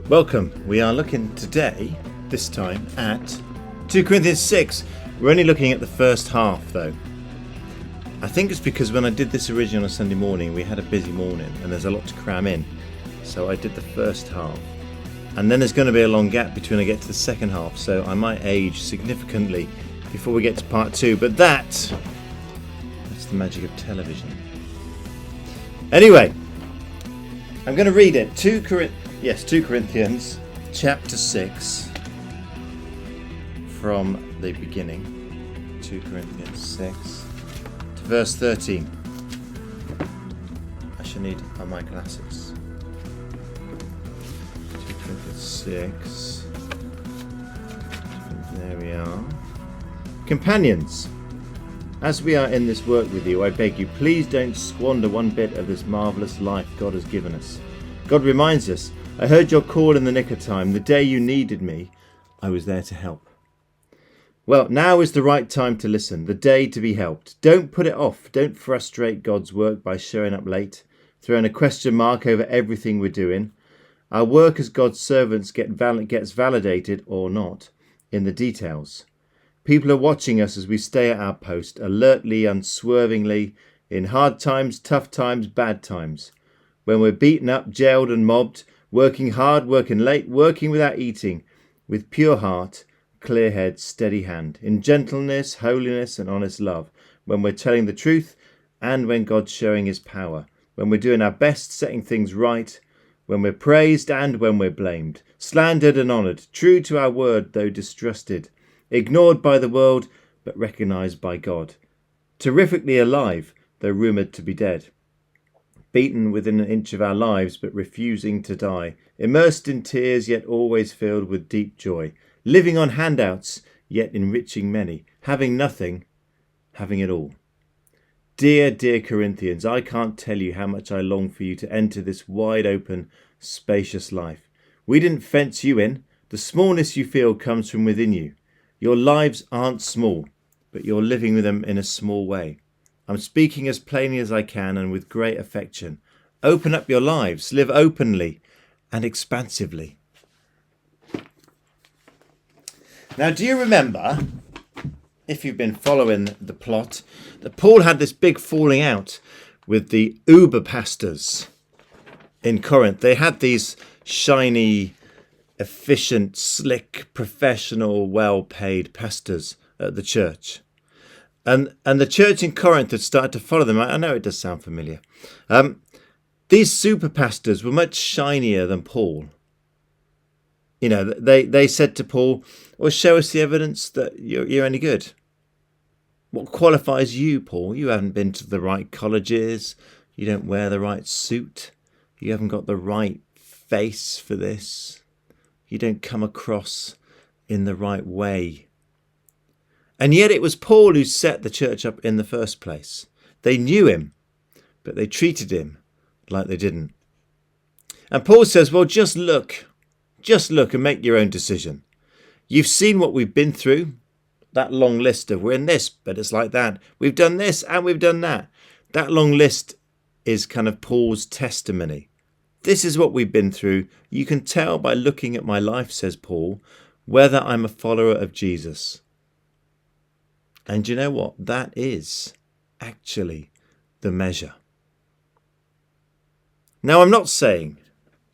Welcome. We are looking today, this time, at 2 Corinthians 6. We're only looking at the first half, though. I think it's because when I did this originally on a Sunday morning, we had a busy morning and there's a lot to cram in. So I did the first half. And then there's going to be a long gap between I get to the second half, so I might age significantly before we get to part 2. But that's the magic of television. Anyway, I'm going to read it. 2 Corinthians chapter 6 from the beginning. 2 Corinthians 6 to verse 13. I shall need my glasses. 2 Corinthians 6. There we are. Companions, as we are in this work with you, I beg you, please don't squander one bit of this marvellous life God has given us. God reminds us, I heard your call in the nick of time. The day you needed me, I was there to help. Well, now is the right time to listen, the day to be helped. Don't put it off. Don't frustrate God's work by showing up late, throwing a question mark over everything we're doing. Our work as God's servants gets validated or not in the details. People are watching us as we stay at our post, alertly, unswervingly, in hard times, tough times, bad times. When we're beaten up, jailed and mobbed, working hard, working late, working without eating, with pure heart, clear head, steady hand, in gentleness, holiness and honest love, when we're telling the truth and when God's showing his power, when we're doing our best, setting things right, when we're praised and when we're blamed, slandered and honoured, true to our word though distrusted, ignored by the world but recognised by God, terrifically alive though rumoured to be dead, beaten within an inch of our lives but refusing to die, immersed in tears yet always filled with deep joy, living on handouts yet enriching many, having nothing, having it all. Dear, dear Corinthians, I can't tell you how much I long for you to enter this wide open, spacious life. We didn't fence you in. The smallness you feel comes from within you. Your lives aren't small, but you're living with them in a small way. I'm speaking as plainly as I can and with great affection. Open up your lives, live openly and expansively. Now, do you remember, if you've been following the plot, that Paul had this big falling out with the uber pastors in Corinth? They had these shiny, efficient, slick, professional, well-paid pastors at the church. And the church in Corinth had started to follow them. I know it does sound familiar. These super pastors were much shinier than Paul. You know, they said to Paul, well, show us the evidence that you're any good. What qualifies you, Paul? You haven't been to the right colleges. You don't wear the right suit. You haven't got the right face for this. You don't come across in the right way. And yet it was Paul who set the church up in the first place. They knew him, but they treated him like they didn't. And Paul says, well, just look and make your own decision. You've seen what we've been through, that long list of we're in this, but it's like that. We've done this and we've done that. That long list is kind of Paul's testimony. This is what we've been through. You can tell by looking at my life, says Paul, whether I'm a follower of Jesus. And you know what? That is actually the measure. Now, I'm not saying,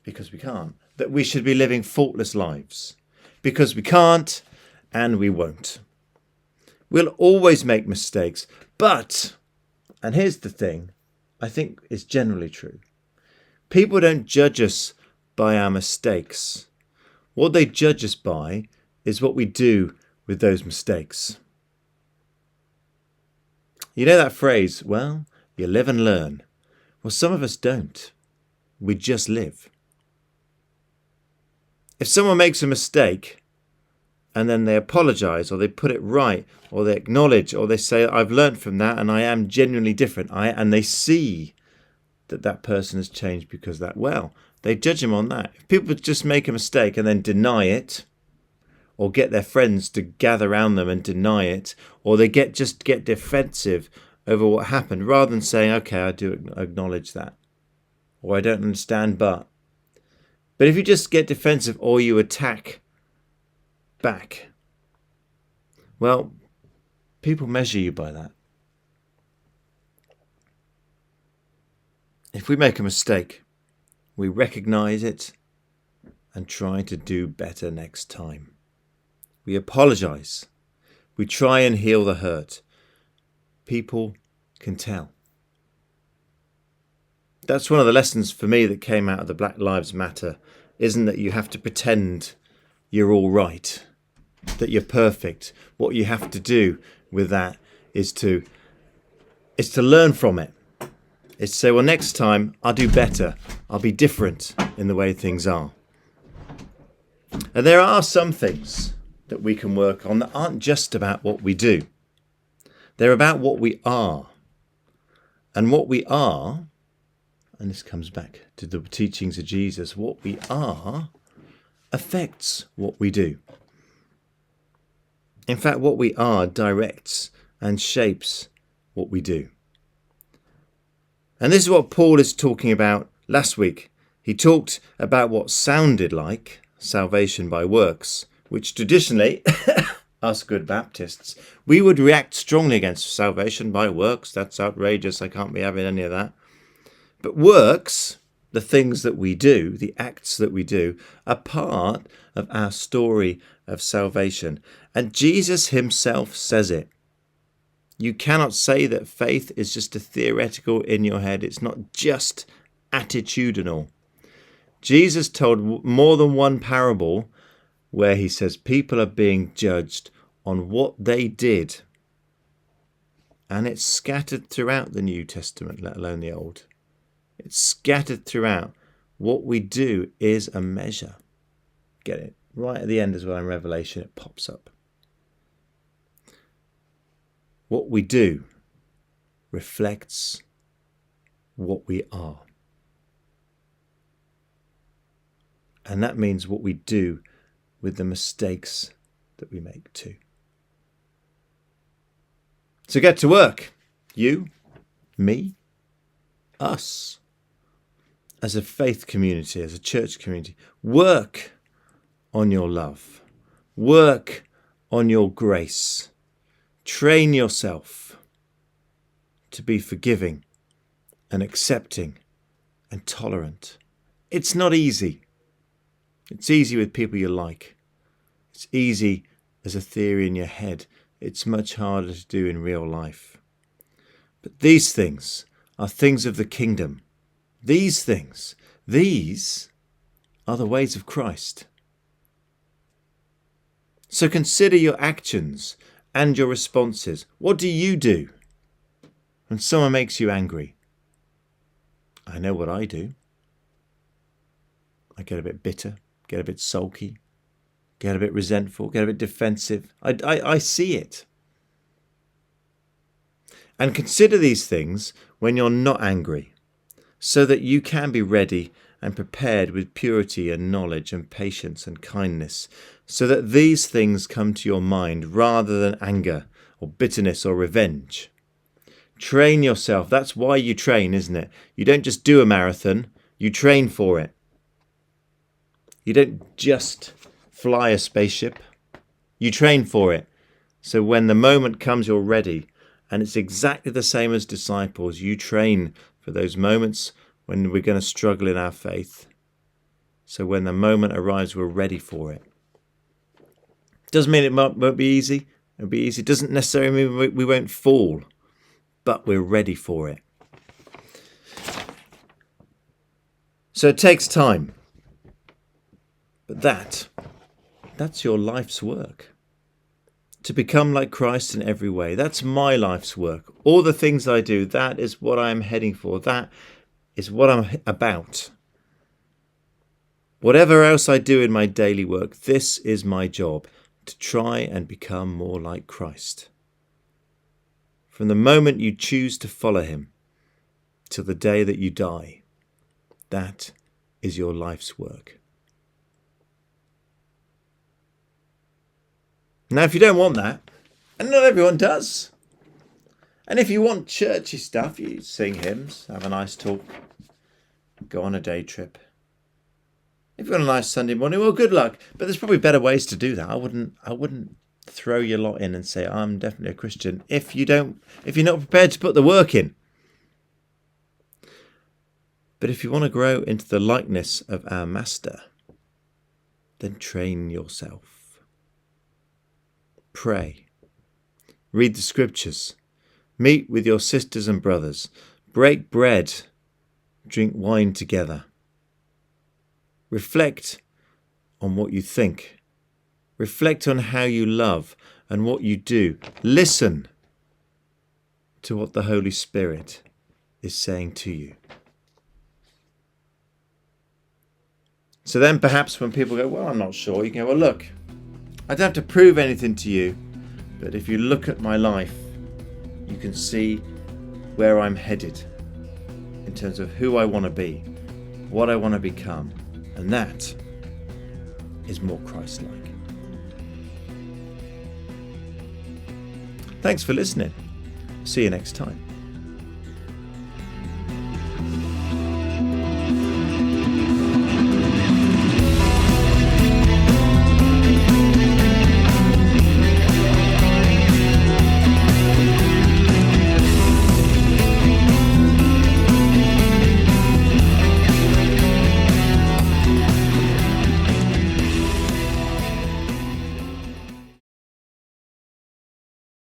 because we can't, that we should be living faultless lives. Because we can't and we won't. We'll always make mistakes. But, and here's the thing, I think is generally true. People don't judge us by our mistakes. What they judge us by is what we do with those mistakes. You know that phrase, well, you live and learn. Well, some of us don't. We just live. If someone makes a mistake and then they apologise or they put it right or they acknowledge or they say, I've learnt from that and I am genuinely different, and they see that person has changed because of that, well, they judge him on that. If people just make a mistake and then deny it, or get their friends to gather around them and deny it, or they get defensive over what happened, rather than saying, okay, I do acknowledge that, or I don't understand, but But if you just get defensive or you attack back, well, people measure you by that. If we make a mistake, we recognize it and try to do better next time. We apologize. We try and heal the hurt. People can tell. That's one of the lessons for me that came out of the Black Lives Matter, isn't that you have to pretend you're all right, that you're perfect. What you have to do with that is to learn from it. It's to say, well, next time I'll do better. I'll be different in the way things are. And there are some things that we can work on that aren't just about what we do. They're about what we are. And what we are, and this comes back to the teachings of Jesus, what we are affects what we do. In fact, what we are directs and shapes what we do. And this is what Paul is talking about last week. He talked about what sounded like salvation by works, which traditionally, us good Baptists, we would react strongly against. Salvation by works, that's outrageous, I can't be having any of that. But works, the things that we do, the acts that we do, are part of our story of salvation. And Jesus himself says it. You cannot say that faith is just a theoretical in your head. It's not just attitudinal. Jesus told more than one parable where he says people are being judged on what they did. And it's scattered throughout the New Testament, let alone the Old. It's scattered throughout. What we do is a measure. Get it? Right at the end as well in Revelation, it pops up. What we do reflects what we are. And that means what we do with the mistakes that we make too. So get to work. You, me, us. As a faith community, as a church community, work on your love. Work on your grace. Train yourself to be forgiving and accepting and tolerant. It's not easy. It's easy with people you like. It's easy as a theory in your head. It's much harder to do in real life. But these things are things of the kingdom. These things, these are the ways of Christ. So consider your actions and your responses. What do you do when someone makes you angry? I know what I do. I get a bit bitter, get a bit sulky, get a bit resentful, get a bit defensive. I see it. And consider these things when you're not angry, so that you can be ready and prepared with purity and knowledge and patience and kindness, so that these things come to your mind rather than anger or bitterness or revenge. Train yourself. That's why you train, isn't it? You don't just do a marathon, you train for it. You don't just fly a spaceship, you train for it. So when the moment comes, you're ready. And it's exactly the same as disciples. You train for those moments when we're going to struggle in our faith. So when the moment arrives, we're ready for it. Doesn't mean it won't be easy. It'll be easy. Doesn't necessarily mean we won't fall, but we're ready for it. So it takes time. But that's your life's work. To become like Christ in every way. That's my life's work. All the things I do, that is what I'm heading for. That is what I'm about. Whatever else I do in my daily work, this is my job, to try and become more like Christ. From the moment you choose to follow him till the day that you die, that is your life's work. Now, if you don't want that, and not everyone does, and if you want churchy stuff, you sing hymns, have a nice talk, go on a day trip. If you're on a nice Sunday morning, well, good luck. But there's probably better ways to do that. I wouldn't throw your lot in and say I'm definitely a Christian if you're not prepared to put the work in. But if you want to grow into the likeness of our Master, then train yourself. Pray. Read the scriptures. Meet with your sisters and brothers. Break bread. Drink wine together. Reflect on what you think. Reflect on how you love and what you do. Listen to what the Holy Spirit is saying to you. So then perhaps when people go, well, I'm not sure, you can go, well, look, I don't have to prove anything to you, but if you look at my life, you can see where I'm headed in terms of who I want to be, what I want to become, and that is more Christ-like. Thanks for listening. See you next time.